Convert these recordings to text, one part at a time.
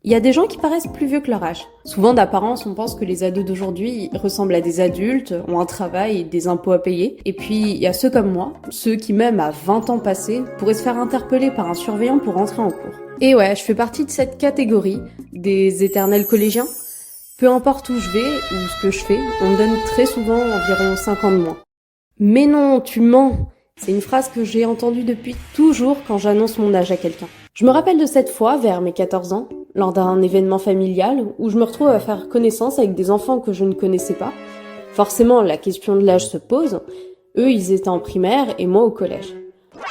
Il y a des gens qui paraissent plus vieux que leur âge. Souvent d'apparence, on pense que les ados d'aujourd'hui ressemblent à des adultes, ont un travail et des impôts à payer. Et puis, il y a ceux comme moi, ceux qui même à 20 ans passés, pourraient se faire interpeller par un surveillant pour entrer en cours. Et ouais, je fais partie de cette catégorie, des éternels collégiens. Peu importe où je vais ou ce que je fais, on me donne très souvent environ 5 ans de moins. Mais non, tu mens! C'est une phrase que j'ai entendue depuis toujours quand j'annonce mon âge à quelqu'un. Je me rappelle de cette fois, vers mes 14 ans, lors d'un événement familial, où je me retrouve à faire connaissance avec des enfants que je ne connaissais pas. Forcément, la question de l'âge se pose. Eux, ils étaient en primaire et moi au collège.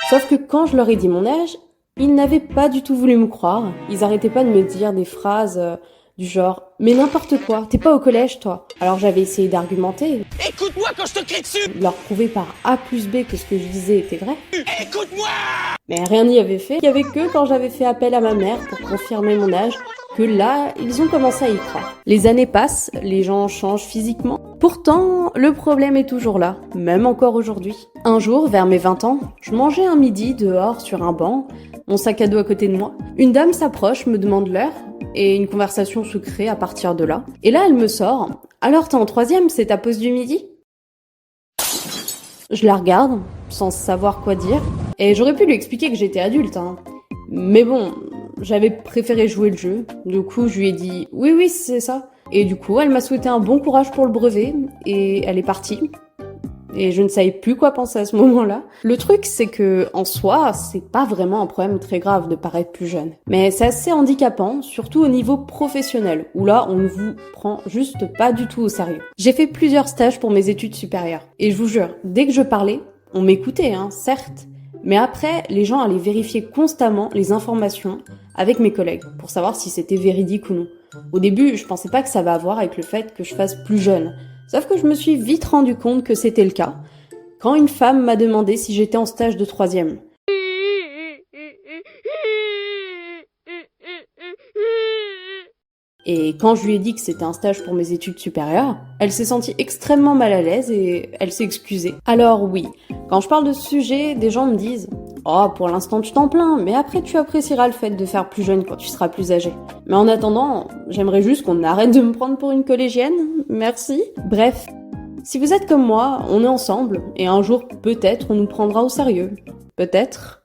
Sauf que quand je leur ai dit mon âge, ils n'avaient pas du tout voulu me croire. Ils arrêtaient pas de me dire des phrases du genre « Mais n'importe quoi, t'es pas au collège, toi !» Alors j'avais essayé d'argumenter. Écoute-moi quand je te crie dessus! Leur prouver par A plus B que ce que je disais était vrai. Écoute-moi! Mais rien n'y avait fait. Il y avait que quand j'avais fait appel à ma mère pour confirmer mon âge, que là, ils ont commencé à y croire. Les années passent, les gens changent physiquement. Pourtant, le problème est toujours là, même encore aujourd'hui. Un jour, vers mes 20 ans, je mangeais un midi dehors sur un banc, mon sac à dos à côté de moi. Une dame s'approche, me demande l'heure, et une conversation se crée à partir de là. Et là, elle me sort « Alors, t'es en troisième, c'est ta pause du midi ?» Je la regarde, sans savoir quoi dire, et j'aurais pu lui expliquer que j'étais adulte, hein. Mais bon, j'avais préféré jouer le jeu. Du coup, je lui ai dit « Oui, c'est ça ». Et du coup, elle m'a souhaité un bon courage pour le brevet, et elle est partie. Et je ne savais plus quoi penser à ce moment-là. Le truc, c'est que, en soi, c'est pas vraiment un problème très grave de paraître plus jeune. Mais c'est assez handicapant, surtout au niveau professionnel, où là, on ne vous prend juste pas du tout au sérieux. J'ai fait plusieurs stages pour mes études supérieures. Et je vous jure, dès que je parlais, on m'écoutait, hein, certes. Mais après, les gens allaient vérifier constamment les informations avec mes collègues, pour savoir si c'était véridique ou non. Au début, je pensais pas que ça va avoir avec le fait que je fasse plus jeune. Sauf que je me suis vite rendu compte que c'était le cas, quand une femme m'a demandé si j'étais en stage de troisième. Et quand je lui ai dit que c'était un stage pour mes études supérieures, elle s'est sentie extrêmement mal à l'aise et elle s'est excusée. Alors oui, quand je parle de ce sujet, des gens me disent « Oh, pour l'instant tu t'en plains, mais après tu apprécieras le fait de faire plus jeune quand tu seras plus âgé. » Mais en attendant, j'aimerais juste qu'on arrête de me prendre pour une collégienne, merci. Bref, si vous êtes comme moi, on est ensemble, et un jour peut-être on nous prendra au sérieux. Peut-être.